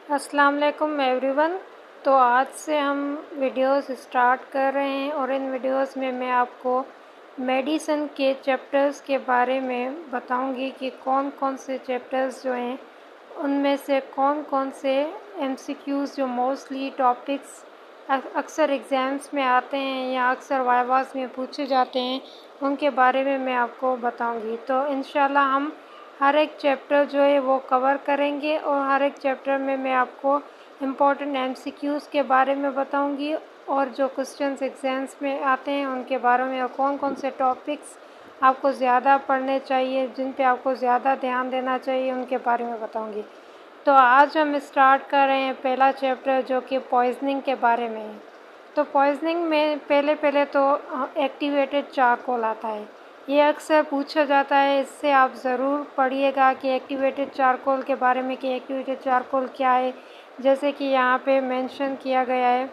अस्सलाम वालेकुम एवरीवन। तो आज से हम वीडियोस स्टार्ट कर रहे हैं और इन वीडियोस में मैं आपको मेडिसिन के चैप्टर्स के बारे में बताऊंगी कि कौन कौन से चैप्टर्स जो हैं उनमें से कौन कौन से एमसीक्यूज़ जो मोस्टली टॉपिक्स अक्सर एग्ज़ाम्स में आते हैं या अक्सर वाइवास में पूछे जाते हैं उनके बारे में मैं आपको बताऊंगी। तो इंशाल्लाह हम हर एक चैप्टर जो है वो कवर करेंगे और हर एक चैप्टर में मैं आपको इम्पोर्टेंट एमसीक्यूज़ के बारे में बताऊंगी और जो क्वेश्चंस एग्ज़ाम्स में आते हैं उनके बारे में और कौन कौन से टॉपिक्स आपको ज़्यादा पढ़ने चाहिए, जिन पे आपको ज़्यादा ध्यान देना चाहिए, उनके बारे में बताऊंगी। तो आज हम स्टार्ट कर रहे हैं पहला चैप्टर जो कि पॉइजनिंग के बारे में है। तो पॉइजनिंग में पहले तो एक्टिवेटेड चारकोल आता है। ये अक्सर पूछा जाता है, इससे आप ज़रूर पढ़िएगा कि एक्टिवेटेड चारकोल के बारे में कि एक्टिवेटेड चारकोल क्या है। जैसे कि यहाँ पे मेंशन किया गया है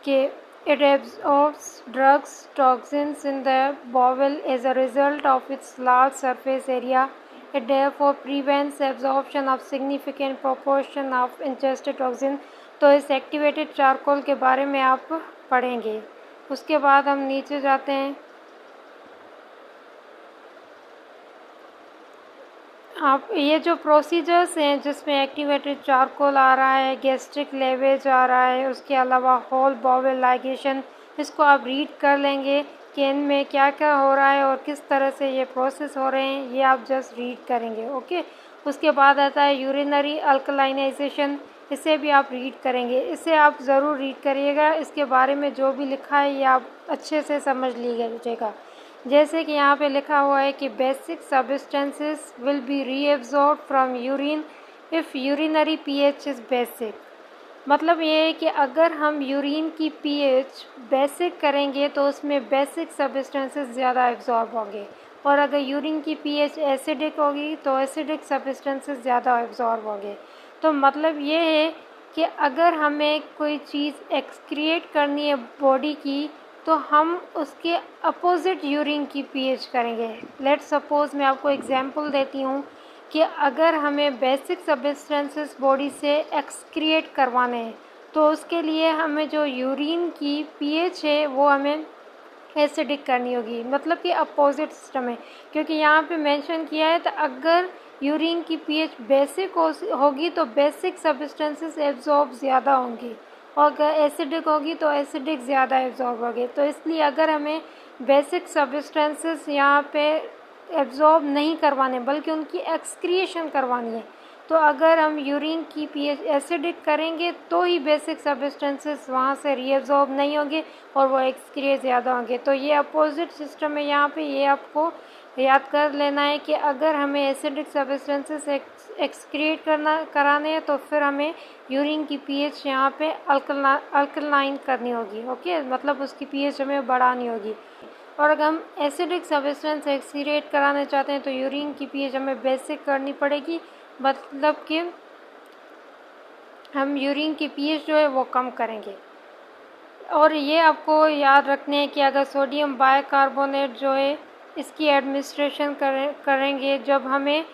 कि it absorbs drugs toxins in the bowel as a result of its large surface area. It therefore prevents absorption of significant proportion of ingested toxin। तो इस एक्टिवेटेड चारकोल के बारे में आप पढ़ेंगे। उसके बाद हम नीचे जाते हैं। आप ये जो प्रोसीजर्स हैं जिसमें एक्टिवेटेड चारकोल आ रहा है, गैस्ट्रिक लेवेज आ रहा है, उसके अलावा होल बाउल लाइगेशन, इसको आप रीड कर लेंगे कि इनमें क्या क्या हो रहा है और किस तरह से ये प्रोसेस हो रहे हैं, ये आप जस्ट रीड करेंगे। ओके। उसके बाद आता है यूरिनरी अल्कलाइनाइजेशन, इसे भी आप रीड करेंगे। इसे आप ज़रूर रीड करिएगा, इसके बारे में जो भी लिखा है ये आप अच्छे से समझ लीजिएगा। जैसे कि यहाँ पे लिखा हुआ है कि basic substances will be reabsorb from urine if urinary pH is basic. मतलब ये है कि अगर हम यूरिन की पीएच बेसिक करेंगे तो उसमें बेसिक सब्सटेंसेस ज़्यादा एब्जॉर्ब होंगे, और अगर यूरिन की पीएच एसिडिक होगी तो एसिडिक सब्सटेंसेस ज़्यादा एब्जॉर्ब होंगे। तो मतलब ये है कि अगर हमें कोई चीज़ एक्सक्रिएट करनी है बॉडी की तो हम उसके अपोजिट यूरिन की पीएच करेंगे। लेट सपोज मैं आपको एग्जांपल देती हूँ कि अगर हमें बेसिक सब्सटेंसेस बॉडी से एक्सक्रिएट करवाने हैं तो उसके लिए हमें जो यूरिन की पीएच है वो हमें एसिडिक करनी होगी, मतलब कि अपोजिट सिस्टम है। क्योंकि यहाँ पे मेंशन किया है तो अगर यूरिन की पीएच बेसिक होगी तो बेसिक सब्सटेंसेस एब्जॉर्ब ज़्यादा होंगी और अगर एसिडिक होगी तो एसिडिक ज़्यादा एब्जॉर्ब होगी। तो इसलिए अगर हमें बेसिक सब्सटेंसेस यहाँ पे एब्जॉर्ब नहीं करवाने बल्कि उनकी एक्सक्रिएशन करवानी है, तो अगर हम यूरिन की पीएच एसिडिक करेंगे तो ही बेसिक सब्सटेंसेस वहाँ से रीएब्जॉर्ब नहीं होंगे और वो एक्सक्रिएट ज़्यादा होंगे। तो ये अपोजिट सिस्टम है यहाँ पे, ये आपको याद कर लेना है कि अगर हमें एसिडिक सब्सटेंसेस एक्सक्रिएट कराने हैं तो फिर हमें यूरिन की पीएच यहाँ पे अल्कलाइन करनी होगी। ओके, मतलब उसकी पीएच हमें बढ़ानी होगी। और अगर हम एसिडिक सब्सटेंस एक्सक्रिएट कराना चाहते हैं तो यूरिन की पीएच हमें बेसिक करनी पड़ेगी, मतलब कि हम यूरिन की पीएच जो है वो कम करेंगे। और ये आपको याद रखने है कि अगर सोडियम बाइकार्बोनेट जो है इसकी एडमिनिस्ट्रेशन करेंगे जब हमें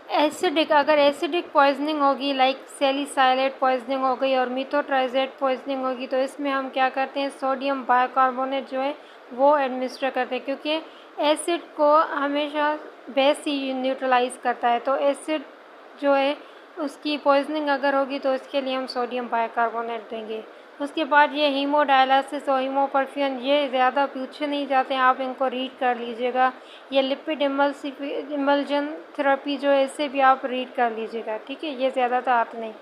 अगर एसिडिक पॉइजनिंग होगी, लाइक सैलिसाइलेट पॉइजनिंग हो गई और मीथोट्राइजेट पॉइजनिंग होगी, तो इसमें हम क्या करते हैं, सोडियम बाइकार्बोनेट जो है वो एडमिनिस्टर करते हैं, क्योंकि एसिड को हमेशा बेस ही न्यूट्रलाइज करता है। तो एसिड जो है उसकी पॉइजनिंग अगर होगी तो इसके लिए हम सोडियम बाइकार्बोनेट देंगे। उसके बाद ये हीमोडायलिसिस और हीमोपरफ्यूजन, ये ज़्यादा पूछे नहीं जाते हैं, आप इनको रीड कर लीजिएगा। ये लिपिड इमल्जन थेरेपी जो है इसे भी आप रीड कर लीजिएगा, ठीक है, ये ज़्यादा तो आते नहीं।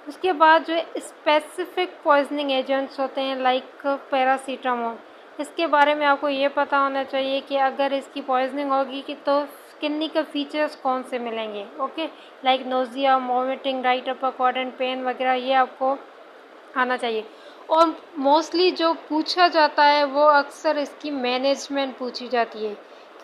उसके बाद जो स्पेसिफिक पॉइजनिंग एजेंट्स होते हैं लाइक पैरासीटामोल, इसके बारे में आपको ये पता होना चाहिए कि अगर इसकी पॉइजनिंग होगी कि तो क्लिनिकल फीचर्स कौन से मिलेंगे। Okay, like nausea, vomiting, right upper quadrant pen वगैरह, ये आपको आना चाहिए। और मोस्टली जो पूछा जाता है वो अक्सर इसकी मैनेजमेंट पूछी जाती है।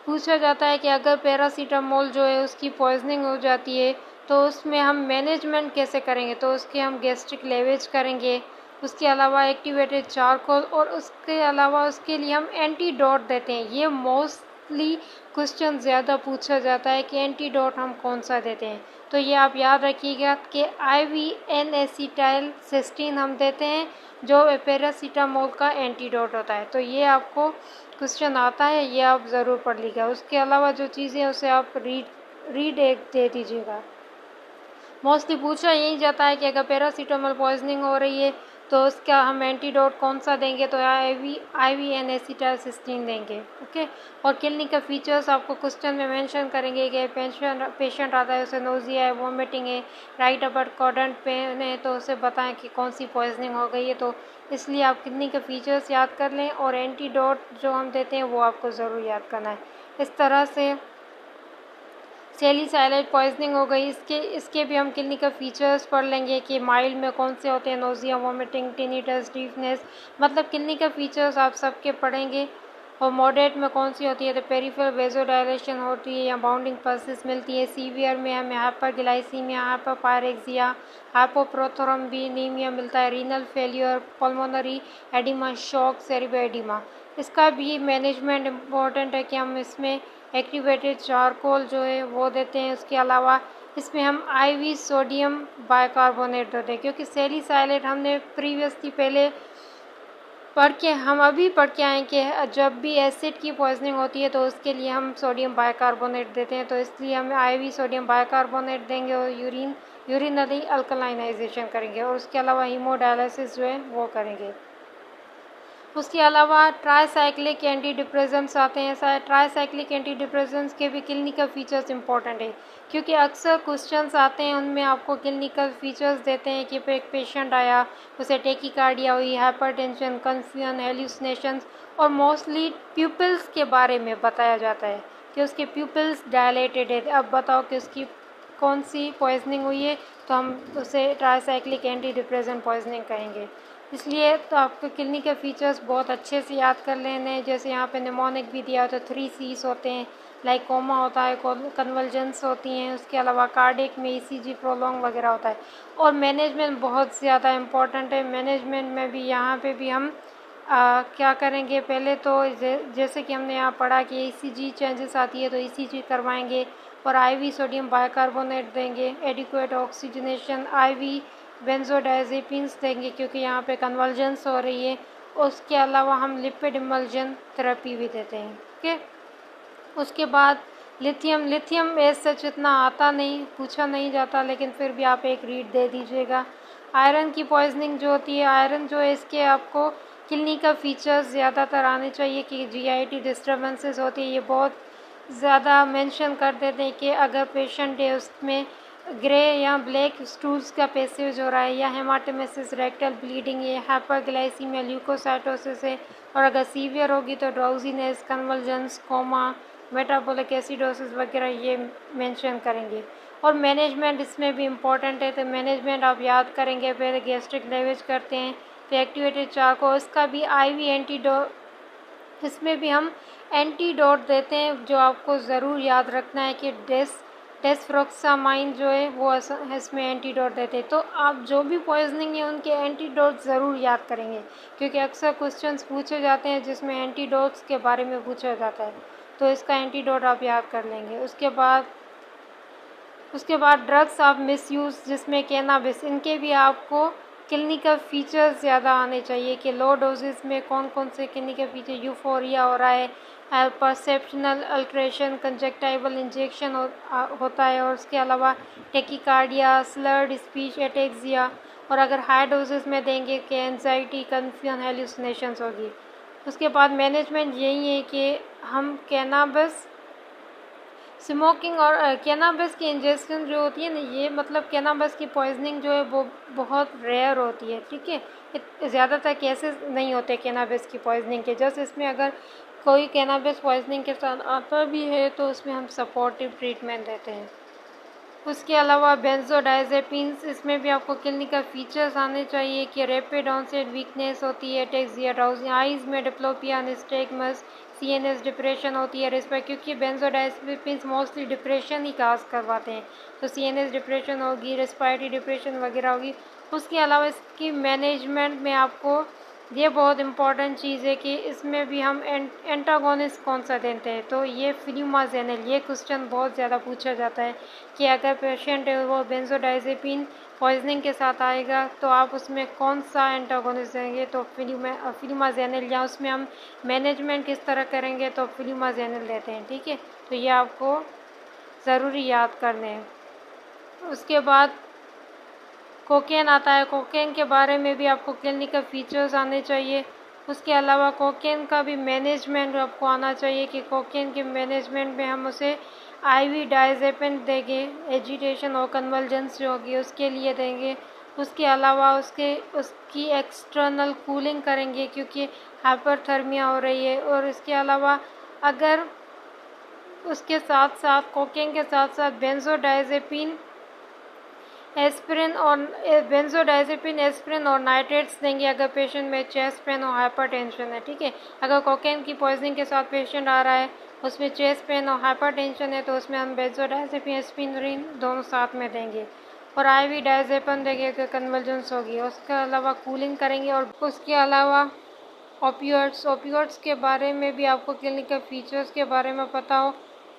पूछा जाता है कि अगर पैरासीटामोल जो है उसकी पॉइजनिंग हो जाती है तो उसमें हम मैनेजमेंट कैसे करेंगे, तो उसके हम गैस्ट्रिक लेवेज करेंगे, उसके अलावा एक्टिवेटेड चारकोल, और उसके अलावा उसके लिए हम एंटीडोट देते हैं। ये मोस्टली क्वेश्चन ज़्यादा पूछा जाता है कि एंटीडोट हम कौन सा देते हैं। तो ये आप याद रखिएगा कि IV एसिटाइल सिस्टीन हम देते हैं जो पैरासीटामोल का एंटीडोट होता है। तो ये आपको क्वेश्चन आता है, ये आप ज़रूर पढ़ लीजिएगा। उसके अलावा जो चीज़ें हैं उसे आप रीड एक दे दीजिएगा। मोस्टली पूछा यही जाता है कि अगर पैरासीटामोल पॉइजनिंग हो रही है तो उसका हम एंटीडोट कौन सा देंगे, तो IV एसिटाइलसिस्टीन देंगे। ओके। और क्लिनिकल फीचर्स आपको क्वेश्चन में मेंशन करेंगे कि पेशेंट आता है, उसे नोजिया है, वॉमिटिंग है, राइट अपर क्वाड्रेंट पेन है, तो उसे बताएं कि कौन सी पॉइजनिंग हो गई है। तो इसलिए आप क्लिनिकल फीचर्स याद कर लें और एंटीडोट जो हम देते हैं वो आपको ज़रूर याद करना है। इस तरह से सैलिसाइलेट पॉइजनिंग हो गई, इसके भी हम क्लिनिकल फीचर्स पढ़ लेंगे कि माइल्ड में कौन से होते हैं, नोजिया, वॉमिटिंग, टिनिटस, डीफनेस, मतलब क्लिनिकल फीचर्स आप सबके पढ़ेंगे। और मॉडरेट में कौन सी होती है, तो पेरिफेरल वेजोडायलेशन होती है या बाउंडिंग पल्सेस मिलती है। सीवियर में हमें हाइपरग्लाइसीमिया, हाइपोपायरेक्सिया, हाइपोप्रोथ्रोम्बिनीमिया मिलता है। Renal failure, pulmonary oedema, shock, cerebral oedema. इसका भी मैनेजमेंट इम्पोर्टेंट है कि हम इसमें एक्टिवेटेड चारकोल जो है वो देते हैं। उसके अलावा इसमें हम IV सोडियम बाइकार्बोनेट देते हैं, क्योंकि सैलिसाइलेट हमने प्रीवियसली पहले हम अभी पढ़ के आए कि जब भी एसिड की पॉइजनिंग होती है तो उसके लिए हम सोडियम बाइकार्बोनेट देते हैं। तो इसलिए हम IV सोडियम बाइकार्बोनेट देंगे और यूरिनरी अल्कलाइनाइजेशन करेंगे। और उसके अलावा हीमोडायलिसिस जो है वो करेंगे। उसके अलावा ट्राईसाइक्लिक एंटी डिप्रेसेंट्स आते हैं। ट्राईसाइक्लिक एंटी डिप्रेसेंट्स के भी क्लिनिकल फीचर्स इंपॉर्टेंट है, क्योंकि अक्सर क्वेश्चंस आते हैं उनमें आपको क्लिनिकल फीचर्स देते हैं कि एक पेशेंट आया, उसे टेकिकार्डिया हुई, हाइपरटेंशन, कंफ्यूजन, हेल्यूसिनेशंस और मोस्टली प्यूपिल्स के बारे में बताया जाता है कि उसके प्यूपिल्स डायलेटेड है। अब बताओ कि उसकी कौन सी पॉइजनिंग हुई है, तो हम उसे ट्राईसाइक्लिक एंटी डिप्रेसेंट पॉइजनिंग कहेंगे। इसलिए तो आपको क्लिनिकल फीचर्स बहुत अच्छे से याद कर लेने हैं। जैसे यहाँ पे निमोनिक भी दिया तो 3 C's होते हैं, लाइक कोमा होता है, कन्वल्जन्स होती हैं, उसके अलावा कार्डिक में ECG प्रोलॉन्ग वगैरह होता है। और मैनेजमेंट बहुत ज़्यादा इम्पॉर्टेंट है। मैनेजमेंट में भी यहाँ पे भी हम क्या करेंगे, पहले तो जैसे कि हमने यहाँ पढ़ा कि ECG चेंजेस आती है तो ECG करवाएंगे और IV सोडियम बाइकार्बोनेट देंगे, एडिक्वेट ऑक्सीजनेशन, IV बेंजोडाइजेपिन्स देंगे क्योंकि यहाँ पे कन्वर्जेंस हो रही है। उसके अलावा हम लिपिड इमल्जन थेरेपी भी देते हैं। ओके। उसके बाद लिथियम एज सच इतना आता नहीं, पूछा नहीं जाता, लेकिन फिर भी आप एक रीड दे दीजिएगा। आयरन की पॉइजनिंग जो होती है, आयरन जो है इसके आपको क्लिनिकल फीचर्स ज़्यादातर आने चाहिए कि GIT डिस्टर्बेंसेस होती है, ये बहुत ज़्यादा मेंशन कर देते हैं कि अगर पेशेंट है उसमें ग्रे या ब्लैक स्टूल्स का पैसेज हो रहा है, या हेमाटोमेसिस, रेक्टल ब्लीडिंग है, हाइपरग्लाइसीमिया, ल्यूकोसाइटोसिस है, और अगर सीवियर होगी तो drowsiness, convulsions, coma, metabolic acidosis वगैरह ये मेंशन करेंगे। और मैनेजमेंट इसमें भी इम्पॉर्टेंट है, तो मैनेजमेंट आप याद करेंगे। पहले गैस्ट्रिक लेवेज करते हैं, फिर एक्टिवेटेड चारकोल, इसका भी IV एंटीडोट, इसमें भी हम एंटीडोट देते हैं। जो आपको ज़रूर याद रखना है कि डेस्फ्रोक्सामाइन जो है वो इसमें एंटीडोट देते हैं। तो आप जो भी पॉइजनिंग है उनके एंटीडोट ज़रूर याद करेंगे, क्योंकि अक्सर क्वेश्चंस पूछे जाते हैं जिसमें एंटीडोट्स के बारे में पूछा जाता है, तो इसका एंटीडोट आप याद कर लेंगे। उसके बाद ड्रग्स ऑफ मिसयूज़ जिसमें कैनाबिस, इनके भी आपको क्लिनिकल फीचर्स ज़्यादा आने चाहिए कि लो डोजेस में कौन कौन से क्लिनिकल फीचर, यूफोरिया हो रहा है, परसेप्शनल अल्ट्रेशन, कंजक्टाइवल इंजेक्शन होता है, और उसके अलावा टेकिकार्डिया, स्लर्ड स्पीच, एटेक्सिया, और अगर हाई डोजेस में देंगे कि एंजाइटी, कन्फ्यूजन, हेल्यूसिनेशंस होगी। उसके बाद मैनेजमेंट यही है कि हम कैनाबिस, स्मोकिंग और कैनाबिस की इंजेक्शन जो होती है ना, ये मतलब कैनाबिस की पॉइजनिंग जो है वो बहुत रेयर होती है। ठीक है, ज़्यादातर केसेस नहीं होते कैनाबिस की पॉइजनिंग के। जस्ट इसमें अगर कोई कैनाबिस पॉइजनिंग के साथ आता भी है तो उसमें हम सपोर्टिव ट्रीटमेंट देते हैं। उसके अलावा बेंजोडाइजेपिन्स, इसमें भी आपको क्लिनिकल फीचर्स आने चाहिए कि रैपिड ऑनसेट वीकनेस होती है, एटेक्सिया, ड्राउजी, आइज़ में डिप्लोपिया, निस्टेगमस, CNS डिप्रेशन होती है रिस्पेक्ट, क्योंकि बेंजोडाइजेपिन्स मोस्टली डिप्रेशन ही काज करवाते हैं, तो CNS डिप्रेशन होगी, रेस्पिरेटरी डिप्रेशन वगैरह होगी। उसके अलावा इसकी मैनेजमेंट में आपको ये बहुत इम्पॉर्टेंट चीज़ है कि इसमें भी हम एंटागोनिस्ट कौन सा देते हैं। तो ये फ्लूमाजेनिल, ये क्वेश्चन बहुत ज़्यादा पूछा जाता है कि अगर पेशेंट है वो बेंजोडाइजेपिन पॉइजनिंग के साथ आएगा तो आप उसमें कौन सा एंटागोनिस्ट देंगे। तो फ्लूमाजेनिल, या उसमें हम मैनेजमेंट किस तरह करेंगे तो फ्लूमाजेनिल देते हैं। ठीक है, तो ये आपको ज़रूरी याद करने हैं। उसके बाद कोकेन आता है। कोकेन के बारे में भी आपको क्लिनिकल फीचर्स आने चाहिए। उसके अलावा कोकेन का भी मैनेजमेंट आपको आना चाहिए कि कोकेन के मैनेजमेंट में हम उसे आईवी डायजेपिन देंगे, एजिटेशन और कन्वल्जेंस जो होगी उसके लिए देंगे। उसके अलावा उसकी एक्सटर्नल कूलिंग करेंगे क्योंकि हाइपरथर्मिया हो रही है। और इसके अलावा अगर उसके साथ साथ कोकेन के साथ साथ बेंजोडाइजेपिन बेंजोडाइजेपिन, एस्पिरिन और नाइट्रेट्स देंगे अगर पेशेंट में चेस्ट पेन और हाइपरटेंशन है। ठीक है, अगर कोकेन की पॉइजनिंग के साथ पेशेंट आ रहा है, उसमें चेस्ट पेन और हाइपरटेंशन है, तो उसमें हम बेंजोडाइजेपिन, एस्पिरिन दोनों साथ में देंगे और आईवी डायजेपम देंगे तो कन्वर्जेंस होगी। उसके अलावा कूलिंग करेंगे। और उसके अलावा ओपियोइड्स के बारे में भी आपको क्लिनिकल फीचर्स के बारे में पता हो।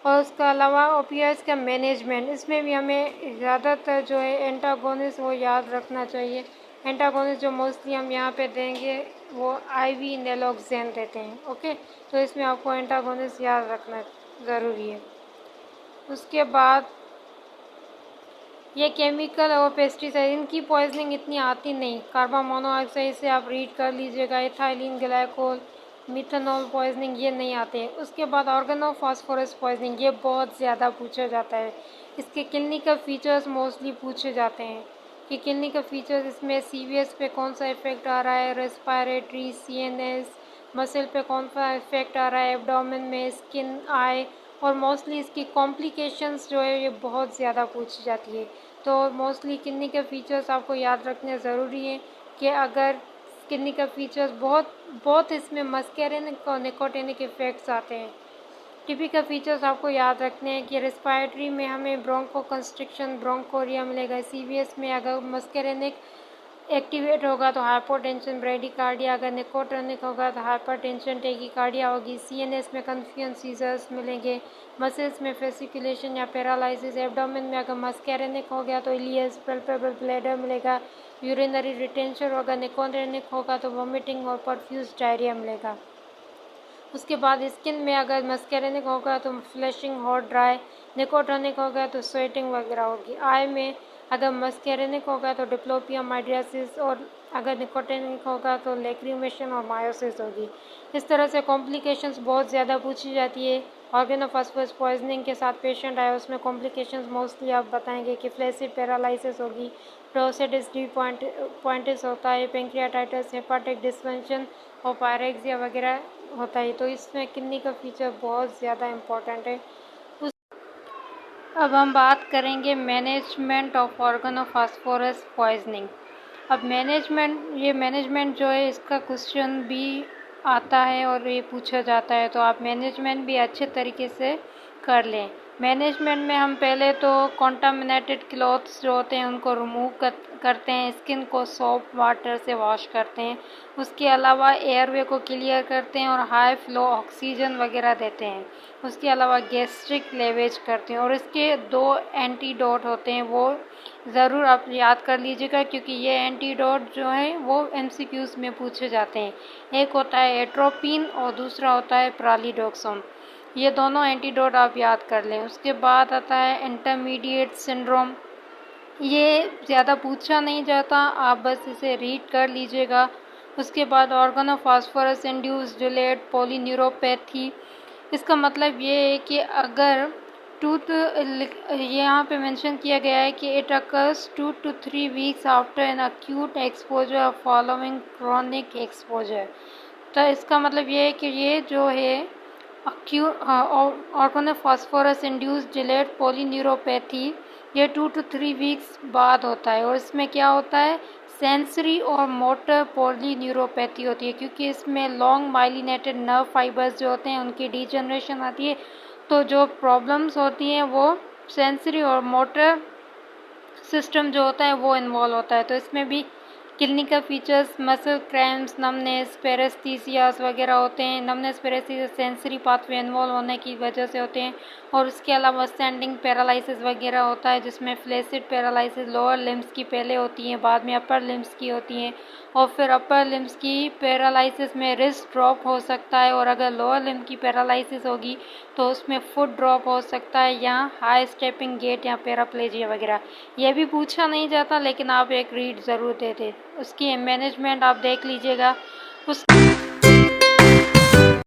और उसके अलावा ओपियोइड्स का मैनेजमेंट, इसमें भी हमें ज़्यादातर जो है एंटागोनिस्ट वो याद रखना चाहिए। एंटागोनिस्ट जो मोस्टली हम यहाँ पे देंगे वो आईवी नेलोक्सेन देते हैं। ओके, तो इसमें आपको एंटागोनिस्ट याद रखना ज़रूरी है। उसके बाद ये केमिकल और पेस्टिसाइड, इनकी पॉइजनिंग इतनी आती नहीं। कार्बन मोनोऑक्साइड से आप रीड कर लीजिएगा, इथाइलिन ग्लाइकोल, मिथेनॉल पॉइजनिंग ये नहीं आते। उसके बाद ऑर्गेनोफॉस्फोरस पॉइजनिंग, ये बहुत ज़्यादा पूछा जाता है। इसके क्लिनिकल फीचर्स मोस्टली पूछे जाते हैं कि क्लिनिकल फीचर्स इसमें सीवीएस पे कौन सा इफेक्ट आ रहा है, रेस्पिरेटरी, सीएनएस, मसल पे कौन सा इफेक्ट आ रहा है, एब्डोमेन में, स्किन, आई। और मोस्टली इसकी कॉम्प्लिकेशंस जो है ये बहुत ज़्यादा पूछी जाती है। तो मोस्टली किडनी के फीचर्स आपको याद रखने ज़रूरी है कि अगर किडनी का फीचर्स बहुत इसमें मस्कैरिनिक और निकोटिनिक इफेक्ट्स आते हैं। टिपिकल फीचर्स आपको याद रखने हैं कि रेस्पिरेटरी में हमें ब्रोंको कंस्ट्रिक्शन, ब्रोंकोरिया मिलेगा। सीवीएस में अगर मस्कैरिनिक एक्टिवेट होगा तो हाइपोटेंशन, ब्रेडिकार्डिया। अगर निकोटिनिक होगा तो हाइपरटेंशन, टेकिकार्डिया होगी। सीएनएस में कन्फ्यूजन, सीजर्स मिलेंगे। मसल्स में फेसिकुलेशन या पैरालिसिस। एब्डोमेन में अगर मस्कैरिनिक हो गया तो इलियस, पल्पेबल ब्लैडर मिलेगा। यूरिनरी रिटेंशन होगा। निकोटिनिक होगा तो वोमिटिंग और परफ्यूज डायरिया मिलेगा। उसके बाद स्किन में अगर मस्कैरिनिक होगा तो फ्लैशिंग, हॉट, ड्राई। निकोटिनिक होगा तो स्वेटिंग वगैरह होगी। आई में अगर मस्कैरिनिक होगा तो डिप्लोपिया, माइड्रियासिस। और अगर निकोटिनिक होगा तो लेक्रीमेशन और मायोसिस होगी। इस तरह से कॉम्प्लिकेशंस बहुत ज़्यादा पूछी जाती है। ऑर्गेनोफॉस्फोरस पॉइजनिंग के साथ पेशेंट आए उसमें कॉम्प्लिकेशंस मोस्टली आप बताएंगे कि फ्लैसिड पैरालिसिस होगी, प्रोसेटिस डी पॉइंटिस होता है, पेंक्रियाटाइटिस, हेपाटिक डिस्फंक्शन और पायरेक्सिया वगैरह होता है। तो इसमें किडनी का फीचर बहुत ज़्यादा इम्पोर्टेंट है। अब हम बात करेंगे मैनेजमेंट ऑफ ऑर्गेनोफॉस्फोरस पॉइजनिंग। अब मैनेजमेंट जो है इसका क्वेश्चन भी आता है और ये पूछा जाता है, तो आप मैनेजमेंट भी अच्छे तरीके से कर लें। मैनेजमेंट में हम पहले तो कॉन्टामिनेटेड क्लॉथ्स जो होते हैं उनको रिमूव करते हैं, स्किन को सोप वाटर से वॉश करते हैं। उसके अलावा एयरवे को क्लियर करते हैं और हाई फ्लो ऑक्सीजन वगैरह देते हैं। उसके अलावा गैस्ट्रिक लेवेज करते हैं। और इसके 2 एंटीडोट होते हैं, वो ज़रूर आप याद कर लीजिएगा क्योंकि ये एंटीडोट जो है वो एमसीक्यूज़ में पूछे जाते हैं। एक होता है एट्रोपिन और दूसरा होता है प्रालिडोक्सोन। ये दोनों एंटीडोट आप याद कर लें। उसके बाद आता है इंटरमीडिएट सिंड्रोम। ये ज़्यादा पूछा नहीं जाता, आप बस इसे रीड कर लीजिएगा। उसके बाद ऑर्गेनोफॉस्फोरस इंड्यूस्ड डिलेड पॉलीन्यूरोपैथी। इसका मतलब ये है कि अगर यहाँ पे मेंशन किया गया है कि it occurs 2 to 3 weeks after an acute exposure following chronic exposure. तो इसका मतलब ये है कि ये जो है ऑर्गेनोफॉस्फोरस इंड्यूस्ड डिलेड पॉलीन्यूरोपैथी ये 2 to 3 वीक्स बाद होता है। और इसमें क्या होता है, सेंसरी और मोटर पॉलीन्यूरोपैथी होती है क्योंकि इसमें लॉन्ग माइलिनेटेड नर्व फाइबर्स जो होते हैं उनकी डिजनरेशन आती है। तो जो प्रॉब्लम्स होती हैं वो सेंसरी और मोटर सिस्टम जो होता है वो इन्वॉल्व होता है। तो इसमें भी clinical features muscle cramps, numbness, paresthesias वगैरह होते हैं। Numbness paresthesia sensory pathway involve होने की वजह से होते हैं और उसके अलावा स्टैंडिंग पैरालिसिस वगैरह होता है जिसमें फ्लैसिड पैरालिसिस लोअर लिम्स की पहले होती हैं, बाद में अपर लिम्स की होती हैं और फिर अपर लिम्स की पैरालिसिस में रिस्ट ड्रॉप हो सकता है और अगर लोअर लिम्ब की पैरालिसिस होगी तो उसमें फुट ड्रॉप हो सकता है या हाई स्टेपिंग गेट या पैराप्लेजिया वगैरह। यह भी पूछा नहीं जाता लेकिन आप एक रीड ज़रूर दे दें। उसकी मैनेजमेंट आप देख लीजिएगा। उस